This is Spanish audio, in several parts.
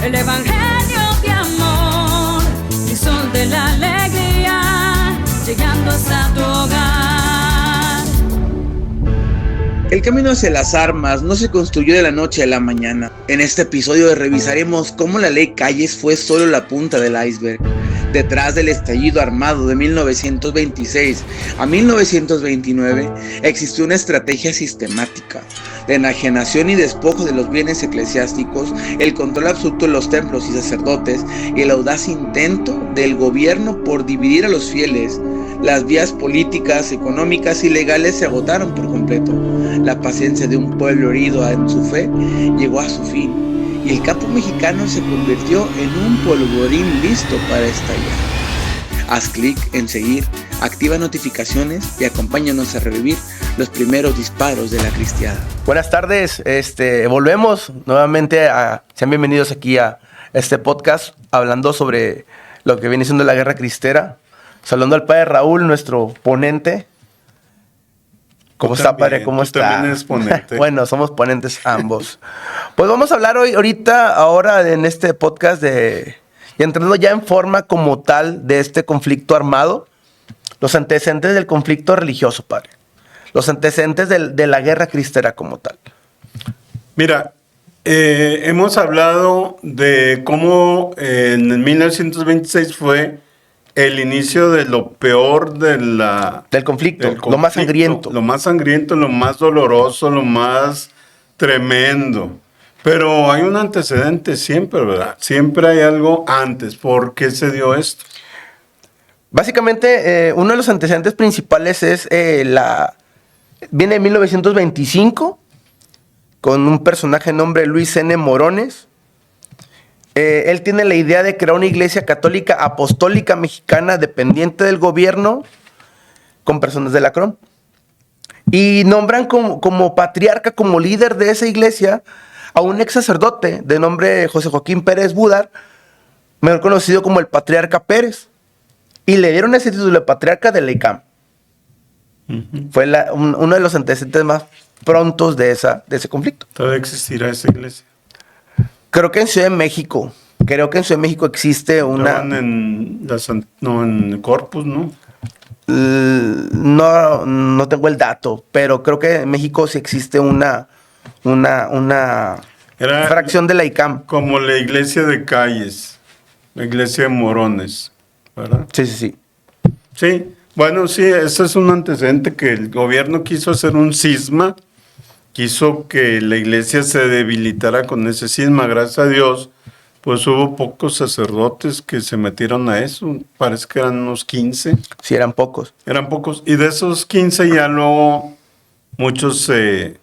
el evangelio de amor, el sol de la alegría, llegando hasta tu hogar. El camino hacia las armas no se construyó de la noche a la mañana. En este episodio revisaremos cómo la ley Calles fue solo la punta del iceberg. Detrás del estallido armado de 1926 a 1929 existió una estrategia sistemática de enajenación y despojo de los bienes eclesiásticos, el control absoluto de los templos y sacerdotes y el audaz intento del gobierno por dividir a los fieles. Las vías políticas, económicas y legales se agotaron por completo. La paciencia de un pueblo herido en su fe llegó a su fin. Y el campo mexicano se convirtió en un polvorín listo para estallar. Haz clic en seguir, activa notificaciones y acompáñanos a revivir los primeros disparos de la cristiada. Buenas tardes, volvemos nuevamente sean bienvenidos aquí a este podcast hablando sobre lo que viene siendo la guerra cristera. Saludando al padre Raúl, nuestro ponente. ¿Cómo está, padre? ¿Cómo está? También eres ponente. Bueno, somos ponentes ambos. Pues vamos a hablar ahora en este podcast y entrando ya en forma como tal de este conflicto armado, los antecedentes del conflicto religioso, padre. Los antecedentes de la guerra cristera como tal. Mira, hemos hablado de cómo en 1926 fue el inicio de lo peor del conflicto, lo más sangriento. Lo más sangriento, lo más doloroso, lo más tremendo. Pero hay un antecedente siempre, ¿verdad? Siempre hay algo antes. ¿Por qué se dio esto? Básicamente, uno de los antecedentes principales es viene de 1925 con un personaje de nombre Luis N. Morones. Él tiene la idea de crear una iglesia católica apostólica mexicana dependiente del gobierno con personas de la CROM. Y nombran como patriarca, como líder de esa iglesia, a un ex sacerdote de nombre José Joaquín Pérez Budar, mejor conocido como el Patriarca Pérez. Y le dieron ese título de patriarca de la ICAM. Uh-huh. Fue uno de los antecedentes más prontos de ese conflicto. ¿Todavía existirá esa iglesia? Creo que en Ciudad de México. Existe una... en Corpus, ¿no? No tengo el dato, pero creo que en México sí existe una fracción de la ICAM. Como la iglesia de Calles, la iglesia de Morones, ¿verdad? Sí. Sí, bueno, sí, ese es un antecedente que el gobierno quiso hacer un cisma. Quiso que la iglesia se debilitara con ese cisma. Gracias a Dios, pues hubo pocos sacerdotes que se metieron a eso. Parece que eran unos 15. Sí, eran pocos. Eran pocos. Y de esos 15 ya luego muchos se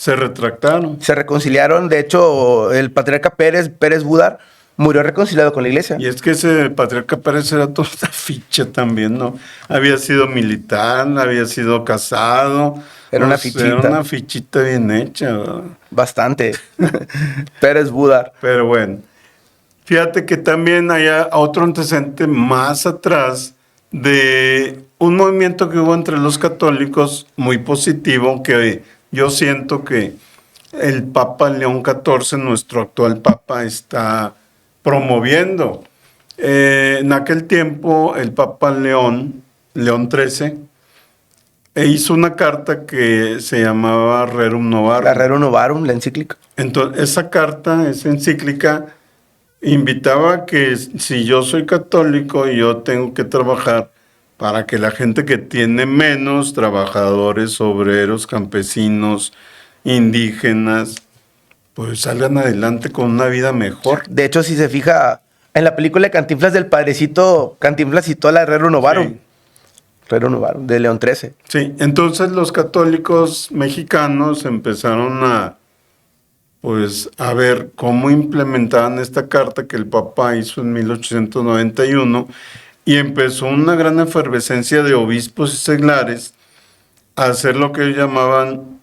retractaron. Se reconciliaron. De hecho, el patriarca Pérez Budar murió reconciliado con la iglesia. Y es que ese patriarca Pérez era toda una ficha también, ¿no? Había sido militar, había sido casado. Era una fichita. Era una fichita bien hecha, ¿verdad? Bastante. Pérez Budar. Pero bueno, fíjate que también hay otro antecedente más atrás de un movimiento que hubo entre los católicos muy positivo, que yo siento que el Papa León XIV, nuestro actual Papa, está promoviendo. En aquel tiempo, el Papa León XIII, hizo una carta que se llamaba Rerum Novarum. La Rerum Novarum, la encíclica. Entonces, esa encíclica, invitaba que si yo soy católico, yo tengo que trabajar para que la gente que tiene menos, trabajadores, obreros, campesinos, indígenas, pues salgan adelante con una vida mejor. De hecho, si se fija, en la película de Cantinflas del Padrecito, Cantinflas citó la Rerum Novarum. Sí. Rerum Novarum, de León XIII. Sí, entonces los católicos mexicanos empezaron a ver cómo implementaban esta carta que el Papa hizo en 1891 y empezó una gran efervescencia de obispos y seglares a hacer lo que ellos llamaban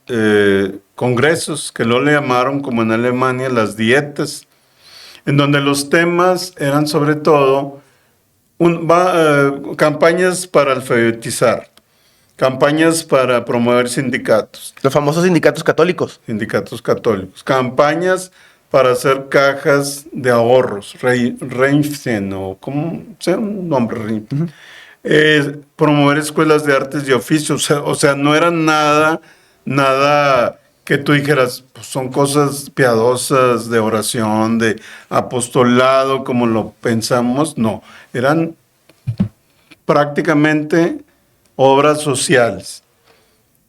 congresos, que luego le llamaron, como en Alemania, las dietas, en donde los temas eran sobre todo campañas para alfabetizar, campañas para promover sindicatos. Los famosos sindicatos católicos. Sindicatos católicos. Campañas para hacer cajas de ahorros, Reinfeldt, o como sea un nombre, promover escuelas de artes y oficios, o sea, no era nada que tú dijeras, pues son cosas piadosas, de oración, de apostolado, como lo pensamos, no, eran prácticamente obras sociales,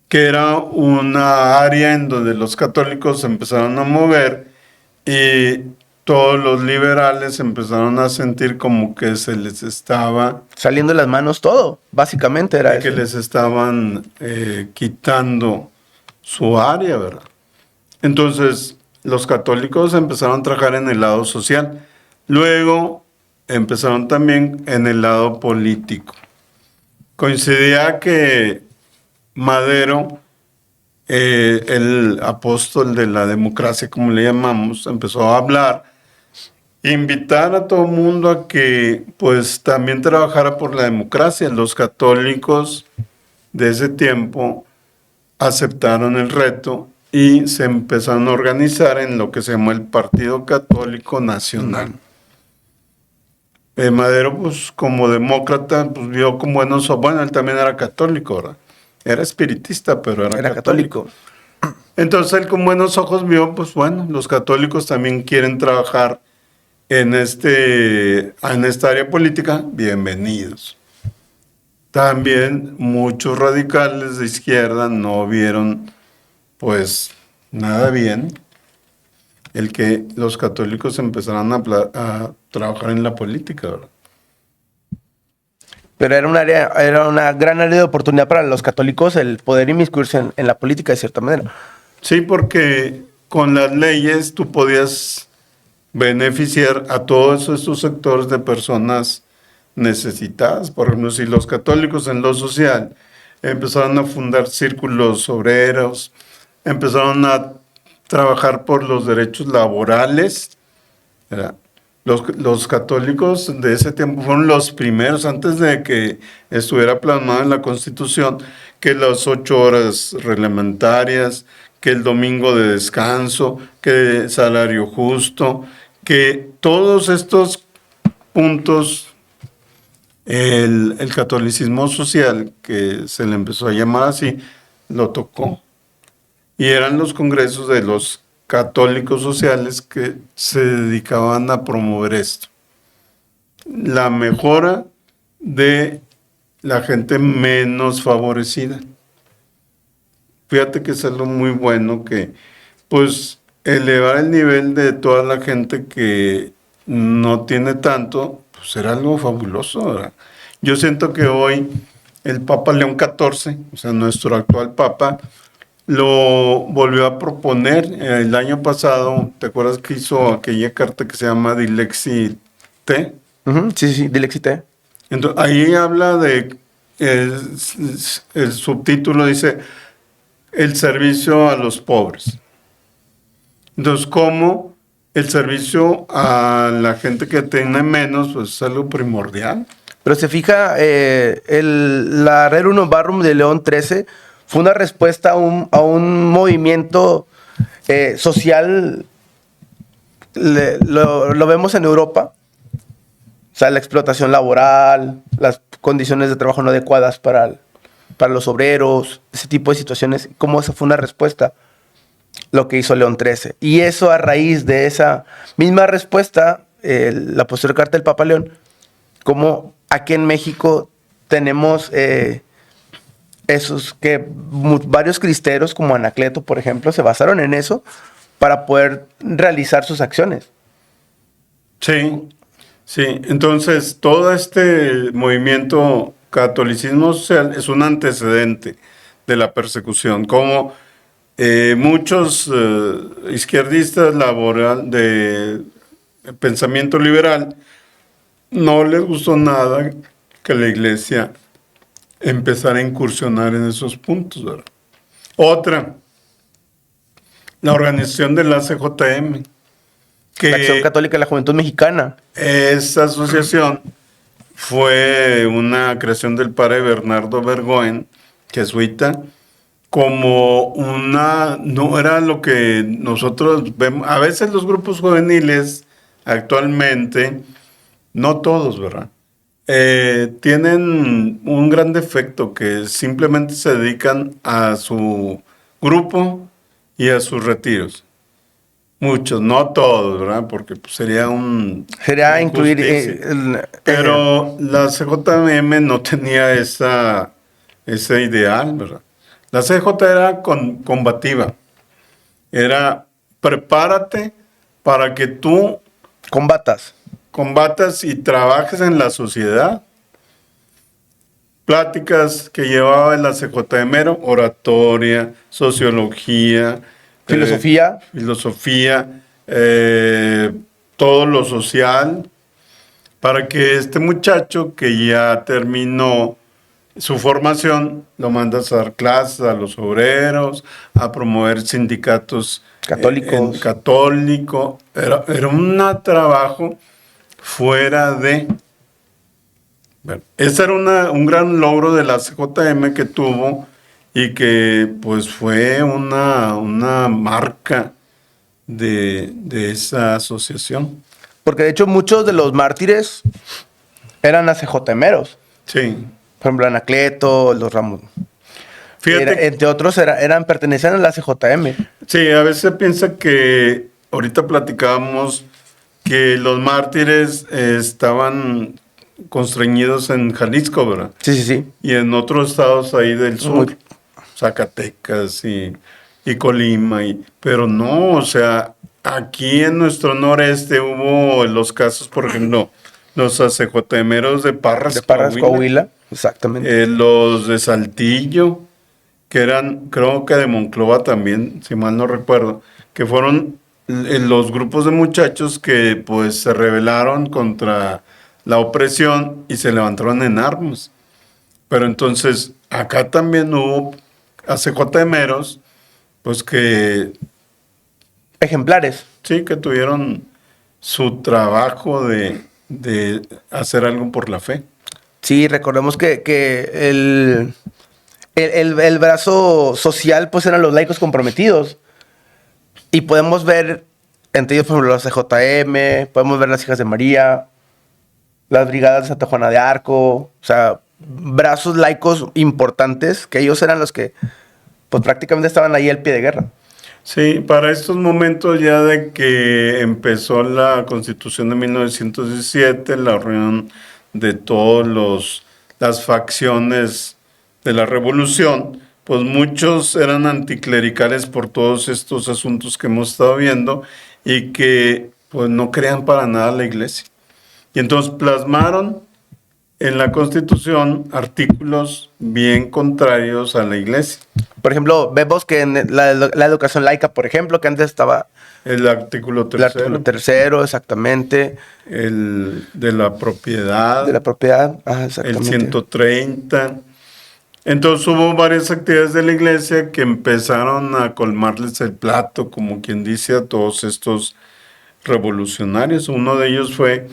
que era una área en donde los católicos se empezaron a mover y todos los liberales empezaron a sentir como que se les estaba... Saliendo de las manos todo, básicamente era que eso. les estaban quitando su área, ¿verdad? Entonces, los católicos empezaron a trabajar en el lado social. Luego, empezaron también en el lado político. Coincidía que Madero, el apóstol de la democracia, como le llamamos, empezó a hablar, invitar a todo el mundo a que pues también trabajara por la democracia. Los católicos de ese tiempo aceptaron el reto y se empezaron a organizar en lo que se llamó el Partido Católico Nacional. Madero, pues como demócrata, pues vio con buenos ojos. Bueno, él también era católico, ¿verdad? Era espiritista, pero era católico. Entonces él con buenos ojos vio, pues bueno, los católicos también quieren trabajar en esta área política, bienvenidos. También muchos radicales de izquierda no vieron, pues, nada bien el que los católicos empezaran a trabajar en la política, ¿verdad? Pero era una gran área de oportunidad para los católicos el poder inmiscuirse en la política de cierta manera. Sí, porque con las leyes tú podías beneficiar a todos estos sectores de personas necesitadas. Por ejemplo, si los católicos en lo social empezaron a fundar círculos obreros, empezaron a trabajar por los derechos laborales, ¿verdad? Los católicos de ese tiempo fueron los primeros, antes de que estuviera plasmado en la Constitución, que las 8 horas reglamentarias, que el domingo de descanso, que salario justo, que todos estos puntos, el catolicismo social, que se le empezó a llamar así, lo tocó. Y eran los congresos de los católicos sociales que se dedicaban a promover esto. La mejora de la gente menos favorecida. Fíjate que es algo muy bueno que, pues, elevar el nivel de toda la gente que no tiene tanto, pues era algo fabuloso, ¿verdad? Yo siento que hoy el Papa León XIV, o sea, nuestro actual Papa, lo volvió a proponer el año pasado. ¿Te acuerdas que hizo aquella carta que se llama Dilexit? Sí, Dilexit. Entonces, ahí habla de, el subtítulo dice, el servicio a los pobres. Entonces, ¿cómo el servicio a la gente que tiene menos, pues es algo primordial? Pero se fija, la Rerum Novarum de León XIII fue una respuesta a un movimiento social, lo vemos en Europa, o sea, la explotación laboral, las condiciones de trabajo no adecuadas para los obreros, ese tipo de situaciones, cómo esa fue una respuesta, lo que hizo León XIII. Y eso a raíz de esa misma respuesta, la posterior carta del Papa León, como aquí en México tenemos... esos que varios cristeros como Anacleto, por ejemplo, se basaron en eso para poder realizar sus acciones. Sí. Entonces, todo este movimiento catolicismo social es un antecedente de la persecución. Como muchos izquierdistas de pensamiento liberal no les gustó nada que la iglesia empezar a incursionar en esos puntos, ¿verdad? Otra, la organización de la CJM, que La Acción Católica de la Juventud Mexicana. esa asociación fue una creación del padre Bernardo Bergoen, jesuita, como no era lo que nosotros vemos. A veces los grupos juveniles actualmente, no todos, ¿verdad? Tienen un gran defecto que simplemente se dedican a su grupo y a sus retiros. Muchos, no todos, ¿verdad? Porque pues, sería incluir... pero la CJM no tenía ese ideal, ¿verdad? La CJ era combativa. Era prepárate para que tú combatas y trabajes en la sociedad. Pláticas que llevaba en la CJM, oratoria, sociología, filosofía, todo lo social, para que este muchacho que ya terminó su formación lo mandas a dar clases a los obreros, a promover sindicatos católico. Era un trabajo fuera de... Bueno, ese era un gran logro de la CJM que tuvo y que pues fue una marca de esa asociación. Porque de hecho muchos de los mártires eran ACJMeros. Sí. Por ejemplo, Anacleto, los Ramos. Fíjate, entre otros pertenecían a la CJM. Sí, a veces se piensa que ahorita platicábamos que los mártires estaban constreñidos en Jalisco, ¿verdad? Sí. Y en otros estados ahí del sur, Zacatecas y Colima, pero no, o sea, aquí en nuestro noreste hubo los casos, por ejemplo, los ACJMeros de Parras, Coahuila. Exactamente. Los de Saltillo, que eran, creo que de Monclova también, si mal no recuerdo, que fueron los grupos de muchachos que pues se rebelaron contra la opresión y se levantaron en armas. Pero entonces, acá también hubo ACJMeros, pues que... Ejemplares. Sí, que tuvieron su trabajo de hacer algo por la fe. Sí, recordemos que el brazo social pues eran los laicos comprometidos. Y podemos ver entre ellos, por ejemplo, los CJM, podemos ver las Hijas de María, las Brigadas de Santa Juana de Arco, o sea, brazos laicos importantes, que ellos eran los que pues prácticamente estaban ahí al pie de guerra. Sí, para estos momentos ya de que empezó la Constitución de 1917, la reunión de todas las facciones de la revolución, pues muchos eran anticlericales por todos estos asuntos que hemos estado viendo y que pues no creían para nada la iglesia. Y entonces plasmaron en la Constitución artículos bien contrarios a la iglesia. Por ejemplo, vemos que en la educación laica, por ejemplo, que antes estaba... El artículo tercero. El artículo tercero, exactamente. El de la propiedad. De la propiedad, exactamente. El 130. Entonces hubo varias actividades de la iglesia que empezaron a colmarles el plato, como quien dice, a todos estos revolucionarios. Uno de ellos fue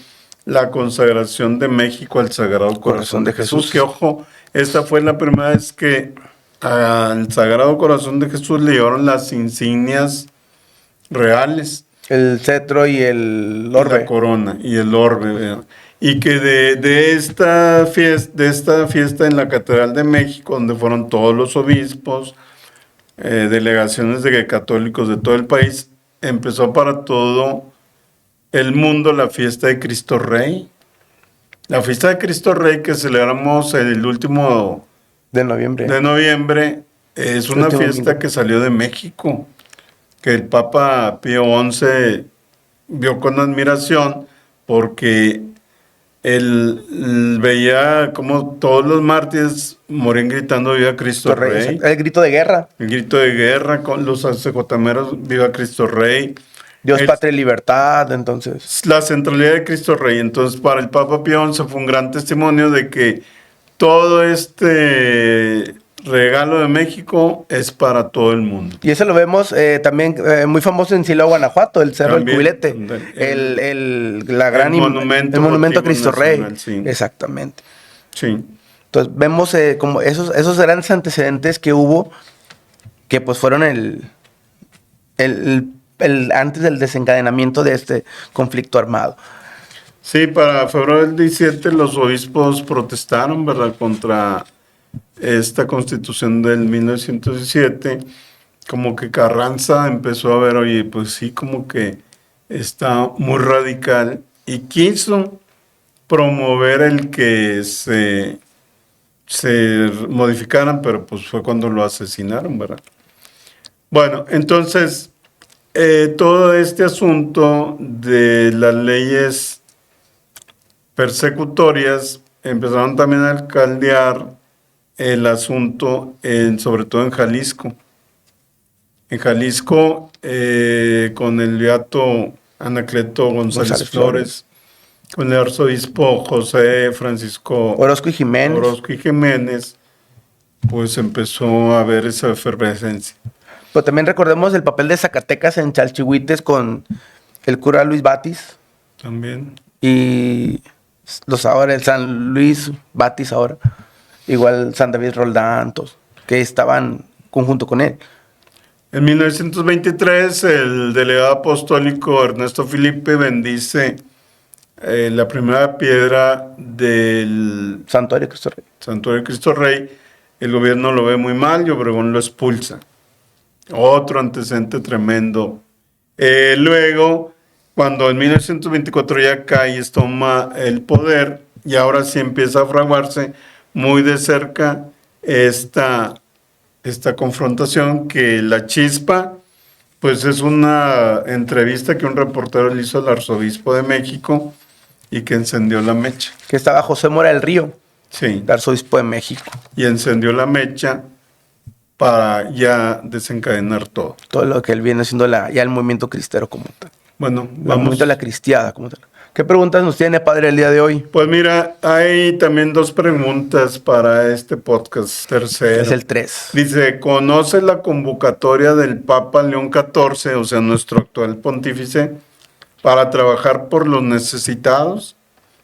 la consagración de México al Sagrado Corazón de Jesús. Que ojo, esta fue la primera vez que al Sagrado Corazón de Jesús le llevaron las insignias reales. El cetro y el orbe. Y la corona y el orbe. Y que de esta fiesta en la Catedral de México, donde fueron todos los obispos, delegaciones de católicos de todo el país, empezó para todo el mundo la fiesta de Cristo Rey. La fiesta de Cristo Rey que celebramos el último de noviembre es una fiesta que salió de México, que el Papa Pío XI vio con admiración porque él veía como todos los mártires morían gritando "Viva Cristo Rey". El grito de guerra. El grito de guerra con los ACJMeros, "Viva Cristo Rey". Dios, patria y libertad, entonces. La centralidad de Cristo Rey. Entonces, para el Papa Pío XI fue un gran testimonio de que todo este regalo de México es para todo el mundo. Y eso lo vemos también muy famoso en Silao, Guanajuato, el Cerro del Cubilete. El monumento a Cristo nacional, Rey. Sí. Exactamente. Sí. Entonces vemos como esos grandes antecedentes que hubo que pues fueron antes del desencadenamiento de este conflicto armado. Sí, para febrero del 17 los obispos protestaron, ¿verdad?, contra esta constitución del 1917. Como que Carranza empezó a ver, oye, pues sí, como que está muy radical, y quiso promover el que se modificaran, pero pues fue cuando lo asesinaron, ¿verdad? Bueno, entonces, todo este asunto de las leyes persecutorias empezaron también a alcaldear el asunto, sobre todo en Jalisco. En Jalisco, con el beato Anacleto González Flores, con el arzobispo José Francisco Orozco y Jiménez, pues empezó a haber esa efervescencia. Pero también recordemos el papel de Zacatecas en Chalchihuites con el cura Luis Batis. También. Y ahora el San Luis Batis ahora. Igual San David Roldán, todos, que estaban conjunto con él. En 1923, el delegado apostólico Ernesto Filipe bendice la primera piedra del Santuario de Cristo Rey. Santuario de Cristo Rey. El gobierno lo ve muy mal y Obregón lo expulsa. Otro antecedente tremendo. Luego, cuando en 1924 ya Calles toma el poder, y ahora sí empieza a fraguarse muy de cerca esta confrontación, que la chispa, pues es una entrevista que un reportero le hizo al arzobispo de México y que encendió la mecha. Que estaba José Mora del Río, Sí. el arzobispo de México. Y encendió la mecha para ya desencadenar todo. Todo lo que él viene haciendo ya el movimiento cristero como tal. Bueno, El vamos. movimiento de la cristiada como tal. ¿Qué preguntas nos tiene, padre, el día de hoy? Pues mira, hay también 2 preguntas para este podcast. Tercero. Es el 3. Dice, ¿conoce la convocatoria del Papa León XIV, o sea, nuestro actual pontífice, para trabajar por los necesitados?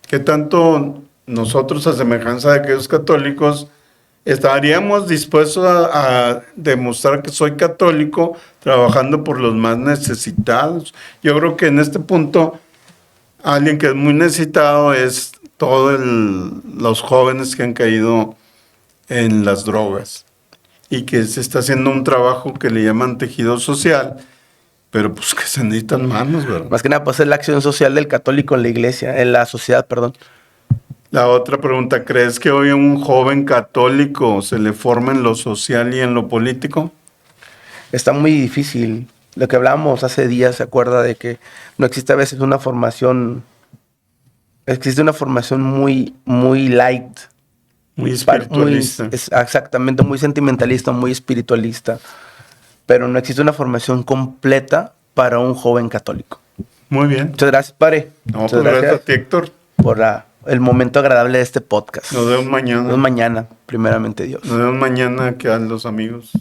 ¿Qué tanto nosotros, a semejanza de aquellos católicos, estaríamos dispuestos a demostrar que soy católico trabajando por los más necesitados? Yo creo que en este punto alguien que es muy necesitado es todos los jóvenes que han caído en las drogas y que se está haciendo un trabajo que le llaman tejido social, pero pues que se necesitan manos, ¿verdad? Más que nada, pues es la acción social del católico en la iglesia, en la sociedad, perdón. La otra pregunta, ¿crees que hoy a un joven católico se le forma en lo social y en lo político? Está muy difícil. Lo que hablábamos hace días, ¿se acuerda de que no existe a veces una formación? Existe una formación muy, muy light. Muy espiritualista. Exactamente, muy sentimentalista, muy espiritualista. Pero no existe una formación completa para un joven católico. Muy bien. Muchas gracias, padre. No, Muchas pues gracias a ti, Héctor. por el momento agradable de este podcast. Nos vemos mañana. Nos vemos mañana, primeramente Dios. Nos vemos mañana, que a los amigos.